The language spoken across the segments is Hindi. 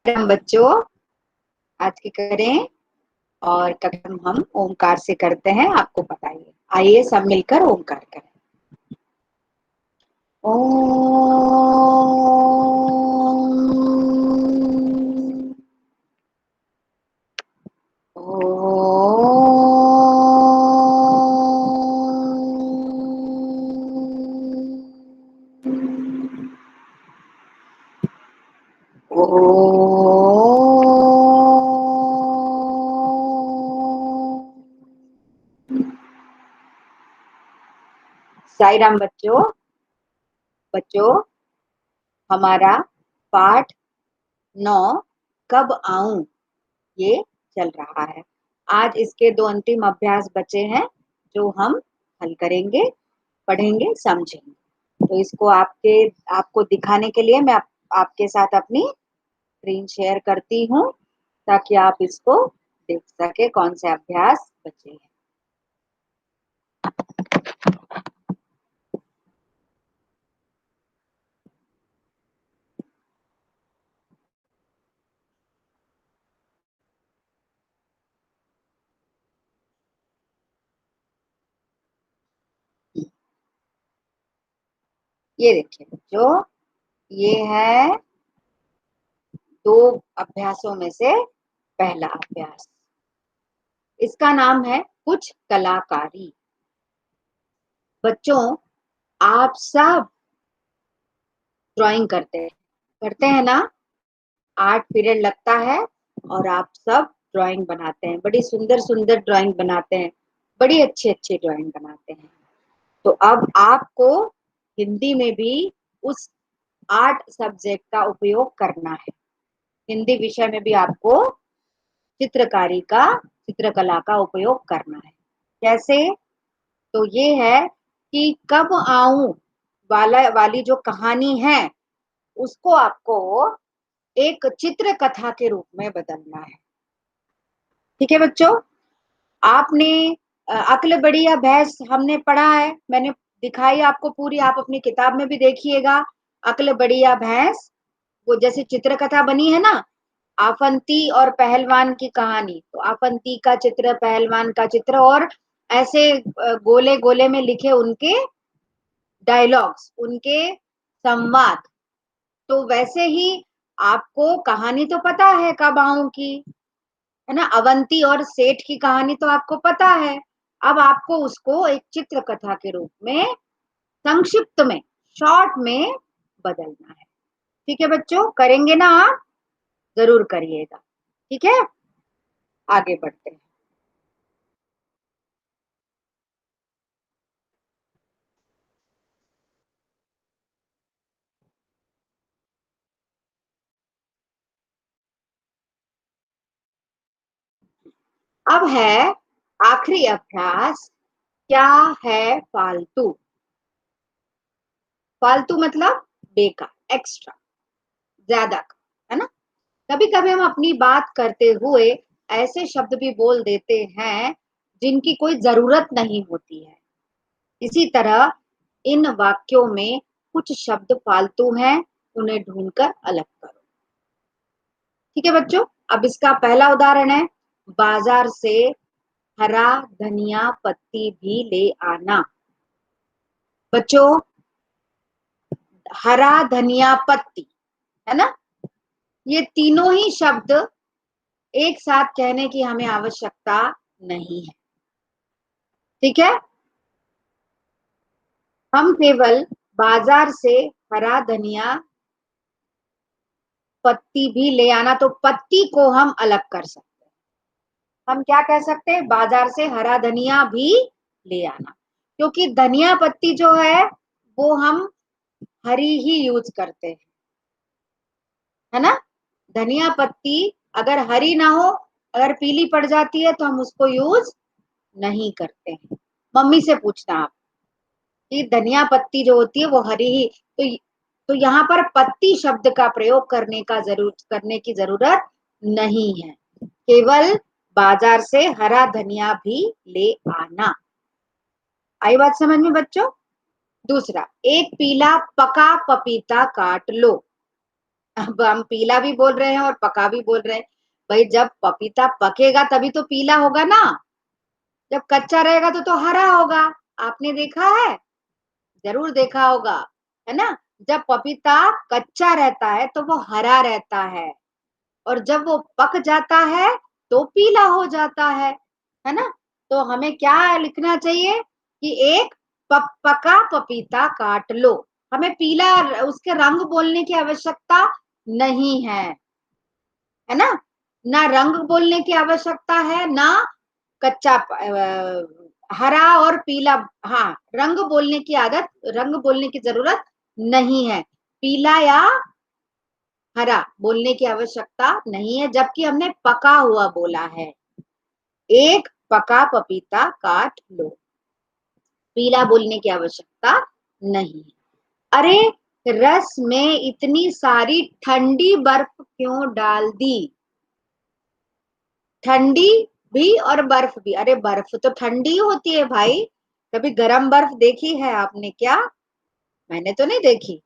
हम बच्चों आज की करें और कदम हम ओमकार से करते हैं, आपको बताइए। आइए सब मिलकर ओमकार करें। ओम साई राम बच्चों हमारा पाठ 9 कब आऊं ये चल रहा है। आज इसके 2 अंतिम अभ्यास बचे हैं जो हम हल करेंगे, पढ़ेंगे, समझेंगे। तो इसको आपको दिखाने के लिए मैं आपके साथ अपनी स्क्रीन शेयर करती हूँ ताकि आप इसको देख सके कौन से अभ्यास बचे हैं। ये देखिए बच्चों, ये है 2 अभ्यासों में से पहला अभ्यास। इसका नाम है कुछ कलाकारी। बच्चों आप सब ड्राइंग करते हैं ना। आर्ट पीरियड लगता है और आप सब ड्राइंग बनाते हैं, बड़ी सुंदर सुंदर ड्राइंग बनाते हैं, बड़ी अच्छी अच्छी ड्राइंग बनाते हैं। तो अब आपको हिंदी में भी उस आर्ट सब्जेक्ट का उपयोग करना है। हिंदी विषय में भी आपको चित्रकला का उपयोग करना है। कैसे? तो ये है कि कब आऊं वाली जो कहानी है उसको आपको एक चित्र कथा के रूप में बदलना है। ठीक है बच्चों, आपने अक्ल बढ़िया भैंस हमने पढ़ा है, मैंने दिखाई आपको पूरी, आप अपनी किताब में भी देखिएगा। अक्ल बढ़िया भैंस वो जैसे चित्रकथा बनी है ना, आफंती और पहलवान की कहानी। तो आफंती का चित्र, पहलवान का चित्र, और ऐसे गोले गोले में लिखे उनके डायलॉग्स, उनके संवाद। तो वैसे ही आपको कहानी तो पता है कबाऊ की, है ना। अवंती और सेठ की कहानी तो आपको पता है। अब आपको उसको एक चित्र कथा के रूप में संक्षिप्त में, शॉर्ट में बदलना है। ठीक है बच्चों, करेंगे ना आप? जरूर करिएगा। ठीक है, आगे बढ़ते हैं। अब है आखिरी अभ्यास, क्या है फालतू। फालतू मतलब बेकार, एक्स्ट्रा, ज्यादा का, है ना। कभी कभी हम अपनी बात करते हुए ऐसे शब्द भी बोल देते हैं जिनकी कोई जरूरत नहीं होती है। इसी तरह इन वाक्यों में कुछ शब्द फालतू हैं, उन्हें ढूंढकर अलग करो। ठीक है बच्चों, अब इसका पहला उदाहरण है, बाजार से हरा धनिया पत्ती भी ले आना। बच्चों हरा धनिया पत्ती, है ना, ये तीनों ही शब्द एक साथ कहने की हमें आवश्यकता नहीं है। ठीक है, हम केवल बाजार से हरा धनिया पत्ती भी ले आना, तो पत्ती को हम अलग कर सकते हैं। हम क्या कह सकते हैं? बाजार से हरा धनिया भी ले आना, क्योंकि धनिया पत्ती जो है वो हम हरी ही यूज करते हैं, है ना। धनिया पत्ती अगर हरी ना हो, अगर पीली पड़ जाती है तो हम उसको यूज नहीं करते हैं। मम्मी से पूछना आप कि धनिया पत्ती जो होती है वो हरी ही, तो यहाँ पर पत्ती शब्द का प्रयोग करने की जरूरत नहीं है। केवल बाजार से हरा धनिया भी ले आना। आई बात समझ में बच्चों? दूसरा, एक पीला पका पपीता काट लो। अब हम पीला भी बोल रहे हैं और पका भी बोल रहे हैं। भाई जब पपीता पकेगा तभी तो पीला होगा ना, जब कच्चा रहेगा तो हरा होगा। आपने देखा है, जरूर देखा होगा, है ना। जब पपीता कच्चा रहता है तो वो हरा रहता है, और जब वो पक जाता है तो पीला हो जाता है ना। तो हमें क्या लिखना चाहिए कि एक पका पपीता काट लो। हमें पीला उसके रंग बोलने की आवश्यकता नहीं है ना। ना रंग बोलने की आवश्यकता है, ना कच्चा हरा और पीला। हाँ, रंग बोलने की जरूरत नहीं है। पीला या हरा बोलने की आवश्यकता नहीं है, जबकि हमने पका हुआ बोला है। एक पका पपीता काट लो, पीला बोलने की आवश्यकता नहीं है। अरे, रस में इतनी सारी ठंडी बर्फ क्यों डाल दी? ठंडी भी और बर्फ भी। अरे बर्फ तो ठंडी होती है भाई। कभी गरम बर्फ देखी है आपने क्या? मैंने तो नहीं देखी।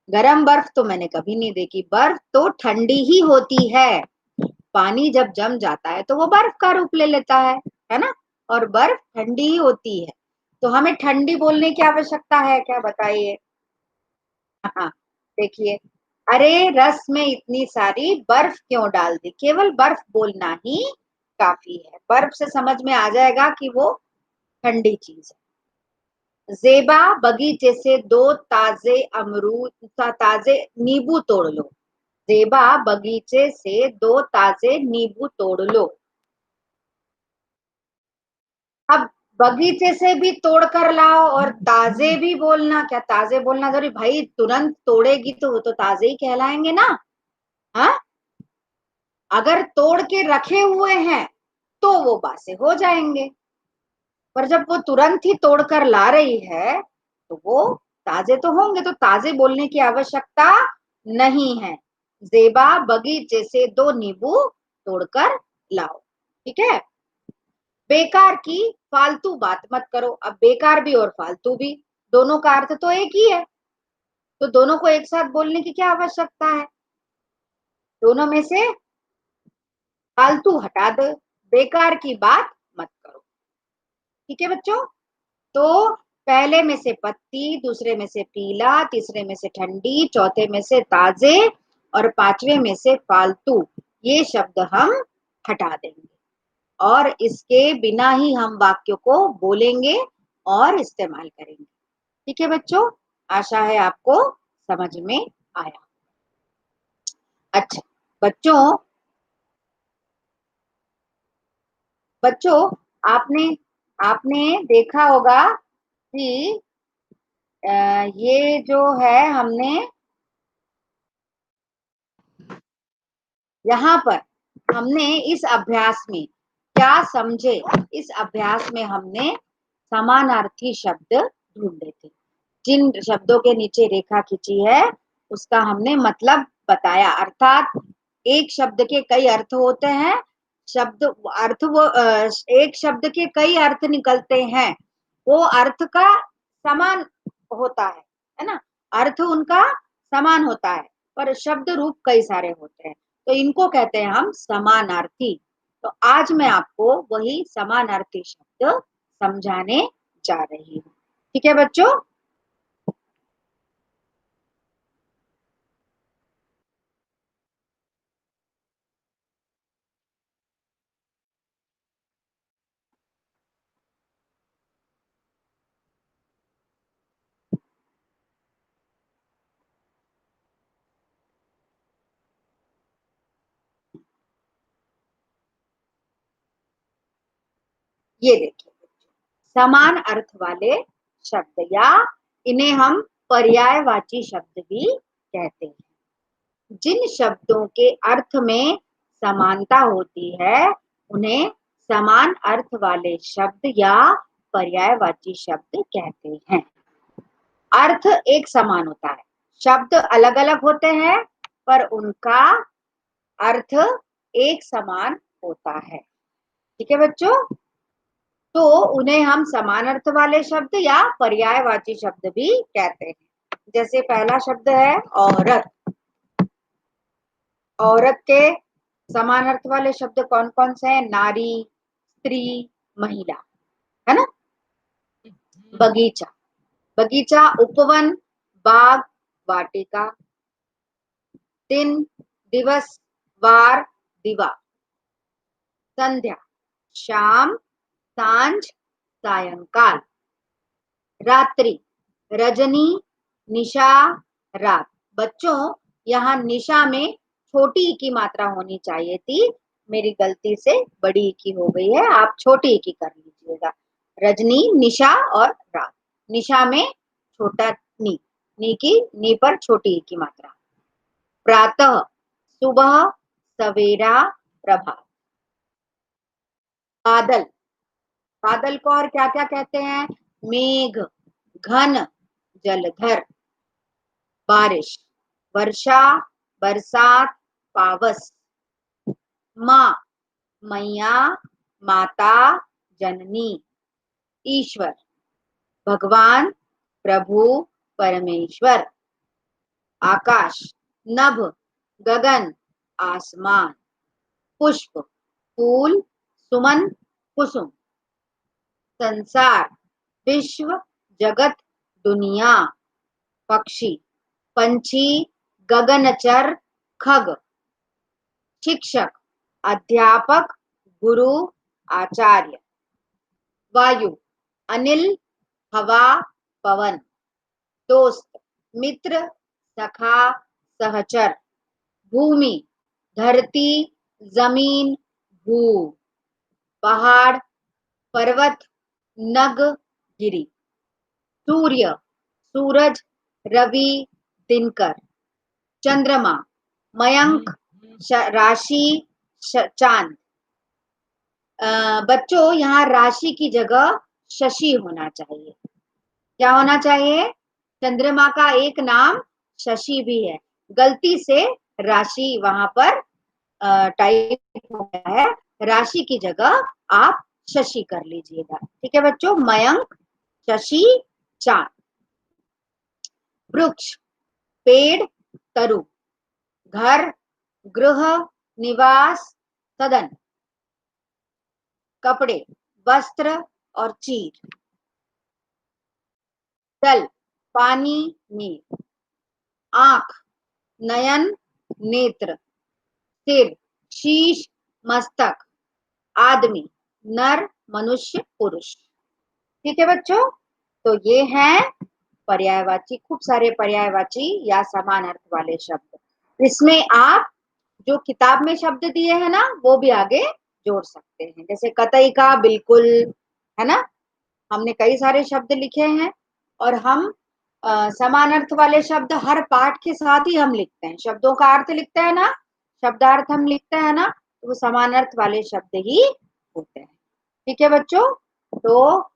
गरम बर्फ तो मैंने कभी नहीं देखी। बर्फ तो ठंडी ही होती है। पानी जब जम जाता है तो वो बर्फ का रूप ले लेता है ना। और बर्फ ठंडी ही होती है। तो हमें ठंडी बोलने की आवश्यकता है क्या, बताइए? हाँ, देखिए। अरे, रस में इतनी सारी बर्फ क्यों डाल दी? केवल बर्फ बोलना ही काफी है। बर्फ से समझ में आ जाएगा कि वो ठंडी चीज है। जेबा, बगीचे से दो ताजे नींबू तोड़ लो। जेबा, बगीचे से दो ताजे नींबू तोड़ लो। अब बगीचे से भी तोड़ कर लाओ और ताजे भी बोलना, क्या ताजे बोलना जरूरी? भाई तुरंत तोड़ेगी तो वो तो ताजे ही कहलाएंगे ना। हाँ, अगर तोड़ के रखे हुए हैं तो वो बासे हो जाएंगे, पर जब वो तुरंत ही तोड़कर ला रही है तो वो ताजे तो होंगे। तो ताजे बोलने की आवश्यकता नहीं है। जेबा, बगीचे से दो नींबू तोड़कर लाओ। ठीक है। बेकार की फालतू बात मत करो। अब बेकार भी और फालतू भी, दोनों का अर्थ तो एक ही है। तो दोनों को एक साथ बोलने की क्या आवश्यकता है? दोनों में से फालतू हटा दो, बेकार की बात मत करो। ठीक है बच्चों। तो पहले में से पत्ती, दूसरे में से पीला, तीसरे में से ठंडी, चौथे में से ताजे और पांचवे में से फालतू, ये शब्द हम हटा देंगे और इसके बिना ही हम वाक्यों को बोलेंगे और इस्तेमाल करेंगे। ठीक है बच्चों, आशा है आपको समझ में आया। अच्छा बच्चों, बच्चों आपने आपने देखा होगा कि ये जो है हमने यहाँ पर हमने इस अभ्यास में क्या समझे? इस अभ्यास में हमने समानार्थी शब्द ढूंढे थे। जिन शब्दों के नीचे रेखा खींची है उसका हमने मतलब बताया। अर्थात एक शब्द के कई अर्थ होते हैं। शब्द अर्थ वो एक शब्द के कई अर्थ निकलते हैं। वो अर्थ का समान होता है ना। अर्थ उनका समान होता है, पर शब्द रूप कई सारे होते हैं। तो इनको कहते हैं हम समानार्थी। तो आज मैं आपको वही समानार्थी शब्द समझाने जा रही हूँ। ठीक है बच्चों। ये देखिए, समान अर्थ वाले शब्द या इन्हें हम पर्यायवाची शब्द भी कहते हैं। जिन शब्दों के अर्थ में समानता होती है उन्हें समान अर्थ वाले शब्द या पर्यायवाची शब्द कहते हैं। अर्थ एक समान होता है, शब्द अलग अलग होते हैं, पर उनका अर्थ एक समान होता है। ठीक है बच्चों। तो उन्हें हम समान अर्थ वाले शब्द या पर्यायवाची शब्द भी कहते हैं। जैसे पहला शब्द है औरत। औरत के समान अर्थ वाले शब्द कौन कौन से हैं? नारी, स्त्री, महिला, है ना। बगीचा, बगीचा, उपवन, बाग, वाटिका। दिन, दिवस, वार, दिवा। संध्या, शाम, सांझ, सायंकाल। रात्रि, रजनी, निशा, रात। बच्चों, यहाँ निशा में छोटी ई की मात्रा होनी चाहिए थी, मेरी गलती से बड़ी ई की हो गई है, आप छोटी ई की कर लीजिएगा। रजनी, निशा और रात। निशा में छोटा नी की नी पर छोटी ई की मात्रा। प्रातः, सुबह, सवेरा, प्रभात। बादल, बादल को और क्या क्या कहते हैं? मेघ, घन, जलधर। बारिश, वर्षा, बरसात, पावस। माँ, मैया, माता, जननी। ईश्वर, भगवान, प्रभु, परमेश्वर। आकाश, नभ, गगन, आसमान। पुष्प, फूल, सुमन, कुसुम। संसार, विश्व, जगत, दुनिया। पक्षी, पंछी, गगनचर, खग। शिक्षक, अध्यापक, गुरु, आचार्य। वायु, अनिल, हवा, पवन। दोस्त, मित्र, सखा, सहचर। भूमि, धरती, जमीन, भू। पहाड़, पर्वत, नग, गिरी। सूर्य, सूरज, रवि, दिनकर। चंद्रमा, मयंक, राशि, चांद। बच्चों, यहाँ राशि की जगह शशि होना चाहिए। क्या होना चाहिए? चंद्रमा का एक नाम शशि भी है, गलती से राशि वहां पर टाइप हो गया है, राशि की जगह आप शशि कर लीजिएगा। ठीक है बच्चों। मयंक, शशि, चांद। वृक्ष, पेड़, तरु। घर, गृह, निवास, सदन। कपड़े, वस्त्र और चीर। जल, पानी, नीर। आंख, नयन, नेत्र। सिर, शीश, मस्तक। आदमी, नर, मनुष्य, पुरुष। ठीक है बच्चों। तो ये हैं पर्यायवाची, खूब सारे पर्यायवाची या समान अर्थ वाले शब्द। इसमें आप जो किताब में शब्द दिए हैं ना, वो भी आगे जोड़ सकते हैं, जैसे कतई का, बिल्कुल, है ना। हमने कई सारे शब्द लिखे हैं, और हम समान अर्थ वाले शब्द हर पाठ के साथ ही हम लिखते हैं। शब्दों का अर्थ लिखते हैं ना, शब्दार्थ हम लिखते हैं ना, तो वो समान अर्थ वाले शब्द ही होते हैं। ठीक है बच्चों। तो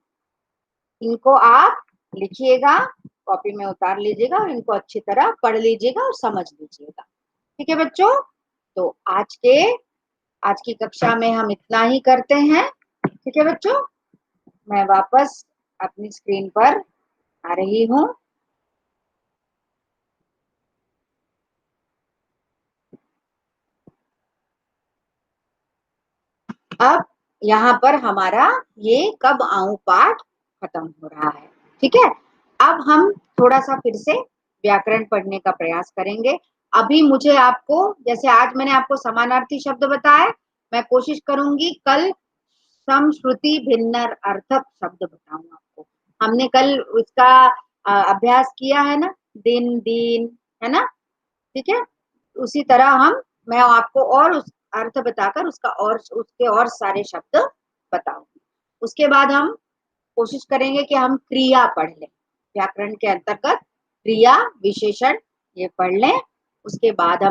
इनको आप लिखिएगा, कॉपी में उतार लीजिएगा, और इनको अच्छी तरह पढ़ लीजिएगा और समझ लीजिएगा। ठीक है बच्चों। तो आज की कक्षा में हम इतना ही करते हैं। ठीक है बच्चों। मैं वापस अपनी स्क्रीन पर आ रही हूँ। अब यहाँ पर हमारा ये कब आऊं पाठ खत्म हो रहा है। ठीक है। अब हम थोड़ा सा फिर से व्याकरण पढ़ने का प्रयास करेंगे। अभी मुझे आपको, जैसे आज मैंने आपको समानार्थी शब्द बताए, मैं कोशिश करूंगी कल सम श्रुति भिन्न अर्थक शब्द बताऊं आपको। हमने कल उसका अभ्यास किया है ना, दिन, दीन, है ना। ठीक है। उसी तरह मैं आपको और उस अर्थ बताकर उसका और उसके और सारे शब्द बताऊंगी। उसके बाद हम कोशिश करेंगे कि हम क्रिया पढ़ लें, व्याकरण के अंतर्गत क्रिया, विशेषण, ये पढ़ लें। उसके बाद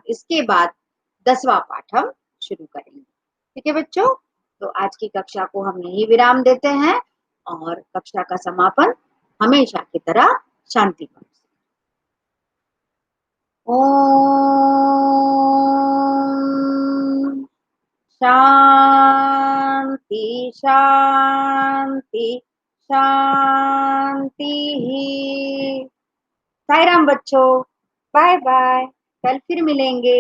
इसके बाद 10वां पाठ हम शुरू करेंगे। ठीक है बच्चों। तो आज की कक्षा को हम यही विराम देते हैं, और कक्षा का समापन हमेशा की तरह शांति पाठ। ओम शांति शांति शांति। साई राम बच्चों, बाय बाय। कल फिर मिलेंगे।